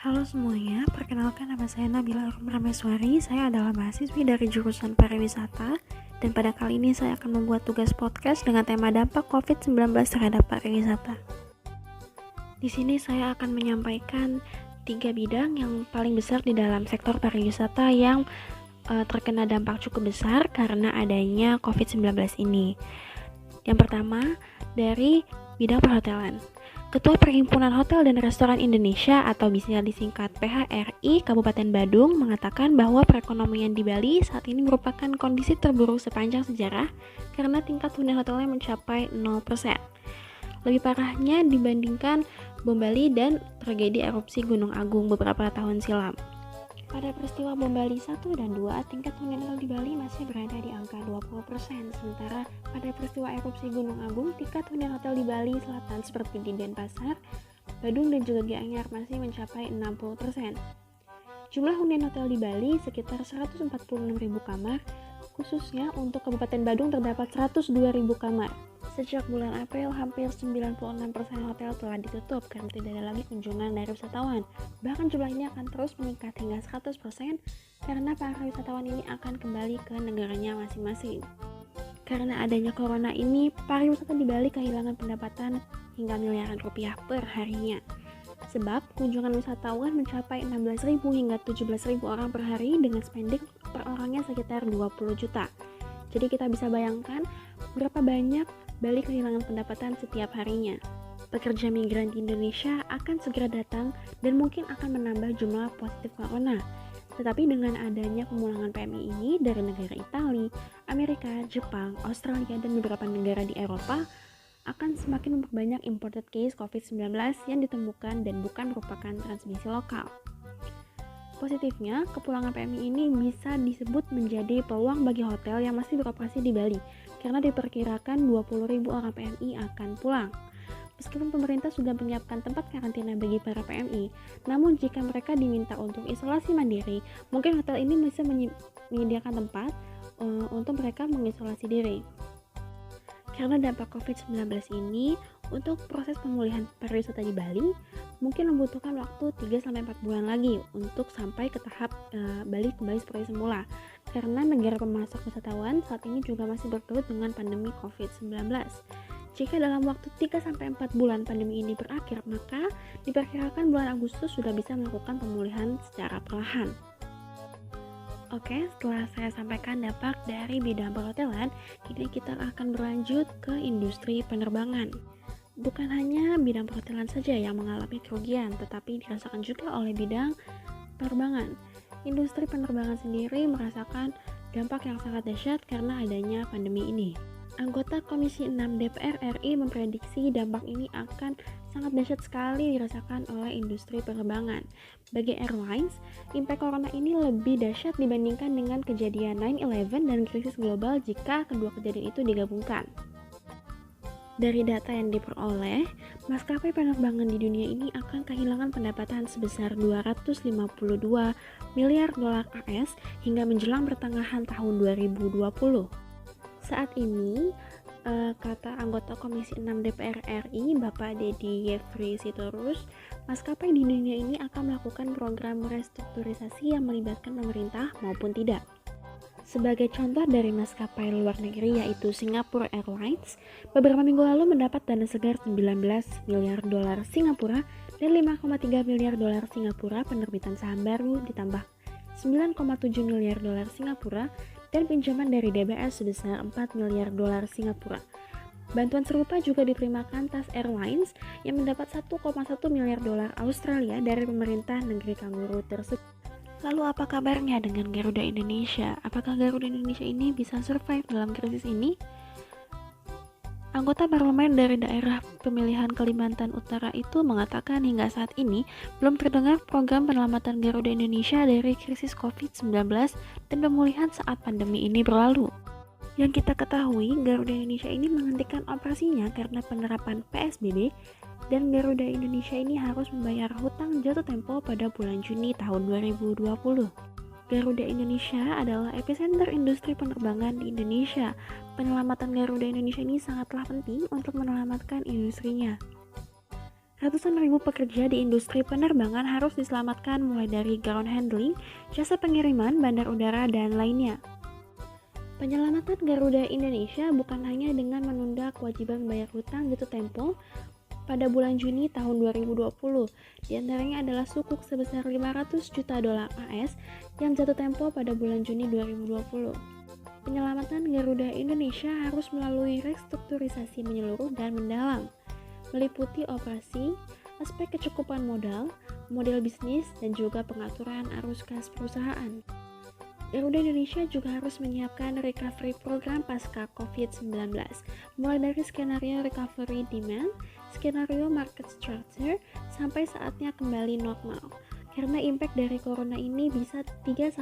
Halo semuanya, perkenalkan nama saya Nabila Rameswari. Saya adalah mahasiswi dari jurusan pariwisata dan pada kali ini saya akan membuat tugas podcast dengan tema dampak COVID-19 terhadap pariwisata. Di sini saya akan menyampaikan 3 bidang yang paling besar di dalam sektor pariwisata yang terkena dampak cukup besar karena adanya COVID-19 ini. Yang pertama, dari bidang perhotelan. Ketua Perhimpunan Hotel dan Restoran Indonesia atau bisa disingkat PHRI Kabupaten Badung mengatakan bahwa perekonomian di Bali saat ini merupakan kondisi terburuk sepanjang sejarah karena tingkat hunian hotelnya mencapai 0%. Lebih parahnya dibandingkan bom Bali dan tragedi erupsi Gunung Agung beberapa tahun silam. Pada peristiwa bom Bali 1 dan 2, tingkat hunian hotel di Bali masih berada di angka 20%, sementara pada peristiwa erupsi Gunung Agung, tingkat hunian hotel di Bali Selatan seperti di Denpasar, Badung, dan juga Gianyar masih mencapai 60%. Jumlah hunian hotel di Bali sekitar 146.000 kamar, khususnya untuk Kabupaten Badung terdapat 102.000 kamar. Sejak bulan April, hampir 96% hotel telah ditutup karena tidak ada lagi kunjungan dari wisatawan. Bahkan jumlah ini akan terus meningkat hingga 100% karena para wisatawan ini akan kembali ke negaranya masing-masing. Karena adanya corona ini, pariwisata di Bali kehilangan pendapatan hingga miliaran rupiah per harinya. Sebab kunjungan wisatawan mencapai 16.000 hingga 17.000 orang per hari dengan spending per orangnya sekitar 20 juta. Jadi kita bisa bayangkan berapa banyak Bali kehilangan pendapatan setiap harinya. Pekerja migran di Indonesia akan segera datang dan mungkin akan menambah jumlah positif corona. Tetapi dengan adanya pemulangan PMI ini dari negara Italia, Amerika, Jepang, Australia, dan beberapa negara di Eropa akan semakin memperbanyak imported case COVID-19 yang ditemukan dan bukan merupakan transmisi lokal. Positifnya, kepulangan PMI ini bisa disebut menjadi peluang bagi hotel yang masih beroperasi di Bali, karena diperkirakan 20.000 orang PMI akan pulang. Meskipun pemerintah sudah menyiapkan tempat karantina bagi para PMI, namun jika mereka diminta untuk isolasi mandiri, mungkin hotel ini bisa menyediakan tempat untuk mereka mengisolasi diri. Karena dampak COVID-19 ini, untuk proses pemulihan pariwisata di Bali mungkin membutuhkan waktu 3-4 bulan lagi untuk sampai ke tahap Bali kembali seperti semula. Karena negara pemasok wisatawan saat ini juga masih bergelut dengan pandemi COVID-19. Jika dalam waktu 3-4 bulan pandemi ini berakhir, maka diperkirakan bulan Agustus sudah bisa melakukan pemulihan secara perlahan. Oke, setelah saya sampaikan dampak dari bidang perhotelan, kini kita akan berlanjut ke industri penerbangan. Bukan hanya bidang perhotelan saja yang mengalami kerugian, tetapi dirasakan juga oleh bidang penerbangan. Industri penerbangan sendiri merasakan dampak yang sangat dahsyat karena adanya pandemi ini. Anggota Komisi 6 DPR RI memprediksi dampak ini akan sangat dahsyat sekali dirasakan oleh industri penerbangan. Bagi airlines, impact corona ini lebih dahsyat dibandingkan dengan kejadian 9/11 dan krisis global jika kedua kejadian itu digabungkan. Dari data yang diperoleh, maskapai penerbangan di dunia ini akan kehilangan pendapatan sebesar 252 miliar dolar AS hingga menjelang pertengahan tahun 2020. Saat ini, kata anggota Komisi 6 DPR RI, Bapak Dedi Yefri Sitorus, maskapai di dunia ini akan melakukan program restrukturisasi yang melibatkan pemerintah maupun tidak. Sebagai contoh dari maskapai luar negeri yaitu Singapore Airlines, beberapa minggu lalu mendapat dana segar 19 miliar dolar Singapura dan 5,3 miliar dolar Singapura penerbitan saham baru ditambah 9,7 miliar dolar Singapura dan pinjaman dari DBS sebesar 4 miliar dolar Singapura. Bantuan serupa juga diterima Qantas Airlines yang mendapat 1,1 miliar dolar Australia dari pemerintah negeri kanguru tersebut. Lalu apa kabarnya dengan Garuda Indonesia? Apakah Garuda Indonesia ini bisa survive dalam krisis ini? Anggota parlemen dari daerah pemilihan Kalimantan Utara itu mengatakan hingga saat ini belum terdengar program penyelamatan Garuda Indonesia dari krisis COVID-19 dan pemulihan saat pandemi ini berlalu. Yang kita ketahui, Garuda Indonesia ini menghentikan operasinya karena penerapan PSBB dan Garuda Indonesia ini harus membayar hutang jatuh tempo pada bulan Juni tahun 2020. Garuda Indonesia adalah epicenter industri penerbangan di Indonesia. Penyelamatan Garuda Indonesia ini sangatlah penting untuk menyelamatkan industrinya. Ratusan ribu pekerja di industri penerbangan harus diselamatkan mulai dari ground handling, jasa pengiriman, bandar udara, dan lainnya. Penyelamatan Garuda Indonesia bukan hanya dengan menunda kewajiban membayar hutang jatuh tempo pada bulan Juni tahun 2020. Di antaranya adalah sukuk sebesar 500 juta dolar AS yang jatuh tempo pada bulan Juni 2020. Penyelamatan Garuda Indonesia harus melalui restrukturisasi menyeluruh dan mendalam, meliputi operasi, aspek kecukupan modal, model bisnis, dan juga pengaturan arus kas perusahaan. Garuda Indonesia juga harus menyiapkan recovery program pasca COVID-19, mulai dari skenario recovery demand, skenario market structure, sampai saatnya kembali normal. Karena impact dari corona ini bisa 3-5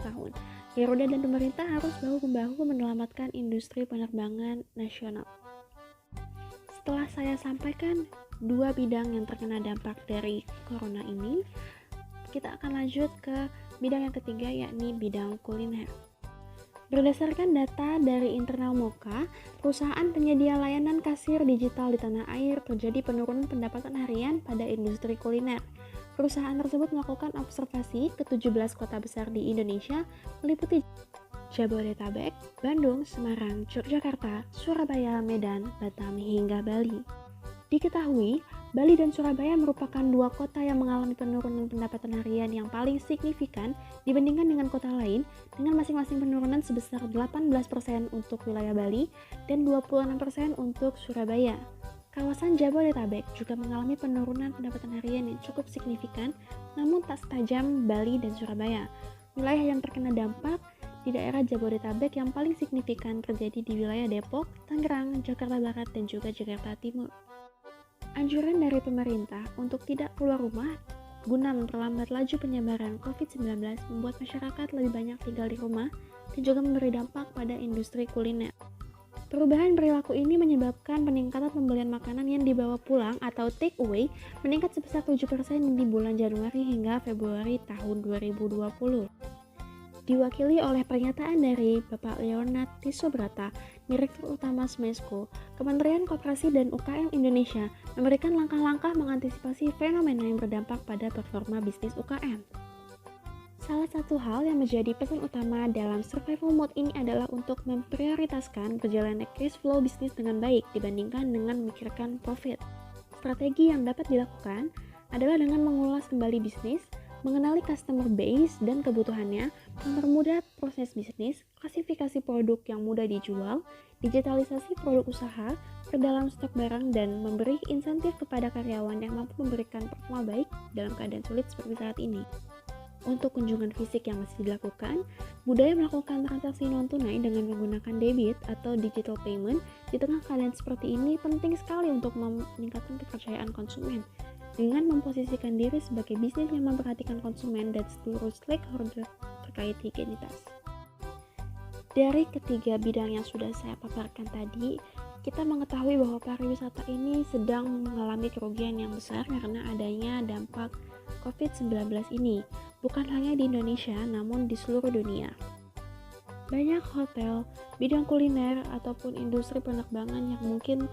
tahun, Garuda dan pemerintah harus bahu-membahu menyelamatkan industri penerbangan nasional. Setelah saya sampaikan 2 bidang yang terkena dampak dari corona ini, kita akan lanjut ke bidang yang ketiga, yakni bidang kuliner. Berdasarkan data dari internal Moka, perusahaan penyedia layanan kasir digital di tanah air terjadi penurunan pendapatan harian pada industri kuliner. Perusahaan tersebut melakukan observasi ke 17 kota besar di Indonesia, meliputi Jabodetabek, Bandung, Semarang, Yogyakarta, Surabaya, Medan, Batam, hingga Bali. Diketahui, Bali dan Surabaya merupakan 2 kota yang mengalami penurunan pendapatan harian yang paling signifikan dibandingkan dengan kota lain, dengan masing-masing penurunan sebesar 18% untuk wilayah Bali dan 26% untuk Surabaya. Kawasan Jabodetabek juga mengalami penurunan pendapatan harian yang cukup signifikan, namun tak setajam Bali dan Surabaya. Wilayah yang terkena dampak di daerah Jabodetabek yang paling signifikan terjadi di wilayah Depok, Tangerang, Jakarta Barat, dan juga Jakarta Timur. Anjuran dari pemerintah untuk tidak keluar rumah guna memperlambat laju penyebaran COVID-19 membuat masyarakat lebih banyak tinggal di rumah dan juga memberi dampak pada industri kuliner. Perubahan perilaku ini menyebabkan peningkatan pembelian makanan yang dibawa pulang atau take away meningkat sebesar 7% di bulan Januari hingga Februari tahun 2020. Diwakili oleh pernyataan dari Bapak Leonard Tisobrata, Direktur Utama Smesco, Kementerian Koperasi dan UKM Indonesia memberikan langkah-langkah mengantisipasi fenomena yang berdampak pada performa bisnis UKM. Salah satu hal yang menjadi pesan utama dalam survival mode ini adalah untuk memprioritaskan berjalannya cash flow bisnis dengan baik dibandingkan dengan memikirkan profit. Strategi yang dapat dilakukan adalah dengan mengulas kembali bisnis, mengenali customer base dan kebutuhannya, mempermudah proses bisnis, klasifikasi produk yang mudah dijual, digitalisasi produk usaha, perdalam stok barang, dan memberi insentif kepada karyawan yang mampu memberikan performa baik dalam keadaan sulit seperti saat ini. Untuk kunjungan fisik yang masih dilakukan, budaya melakukan transaksi non-tunai dengan menggunakan debit atau digital payment di tengah keadaan seperti ini penting sekali untuk meningkatkan kepercayaan konsumen, dengan memposisikan diri sebagai bisnis yang memperhatikan konsumen dan seluruh stakeholder terkait higienitas. Dari ketiga bidang yang sudah saya paparkan tadi, kita mengetahui bahwa pariwisata ini sedang mengalami kerugian yang besar karena adanya dampak COVID-19 ini, bukan hanya di Indonesia namun di seluruh dunia. Banyak hotel, bidang kuliner, ataupun industri penerbangan yang mungkin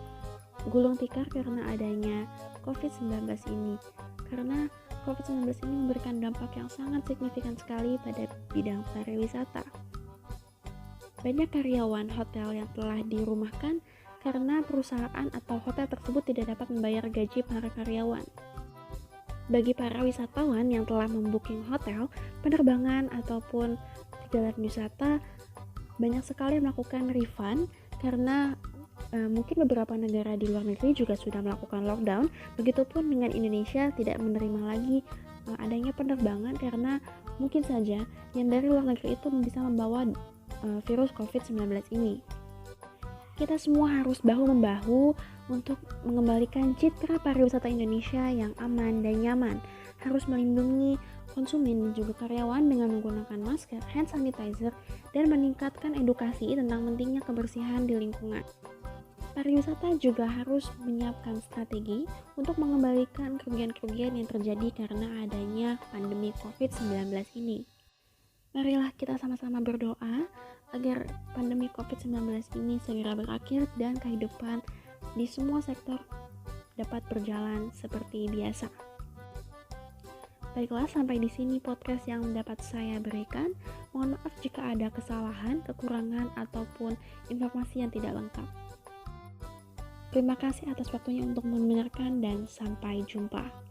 gulung tikar karena adanya COVID-19 ini. Karena COVID-19 ini memberikan dampak yang sangat signifikan sekali pada bidang pariwisata. Banyak karyawan hotel yang telah dirumahkan karena perusahaan atau hotel tersebut tidak dapat membayar gaji para karyawan. Bagi para wisatawan yang telah membooking hotel, penerbangan, ataupun perjalanan wisata, banyak sekali melakukan refund karena mungkin beberapa negara di luar negeri juga sudah melakukan lockdown. Begitupun dengan Indonesia tidak menerima lagi adanya penerbangan karena mungkin saja yang dari luar negeri itu bisa membawa virus COVID-19 ini. Kita semua harus bahu-membahu untuk mengembalikan citra pariwisata Indonesia yang aman dan nyaman. Harus melindungi konsumen dan juga karyawan dengan menggunakan masker, hand sanitizer, dan meningkatkan edukasi tentang pentingnya kebersihan di lingkungan. Pariwisata juga harus menyiapkan strategi untuk mengembalikan kerugian-kerugian yang terjadi karena adanya pandemi COVID-19 ini. Marilah kita sama-sama berdoa agar pandemi COVID-19 ini segera berakhir dan kehidupan di semua sektor dapat berjalan seperti biasa. Baiklah, sampai di sini podcast yang dapat saya berikan. Mohon maaf jika ada kesalahan, kekurangan, ataupun informasi yang tidak lengkap. Terima kasih atas waktunya untuk mendengarkan dan sampai jumpa.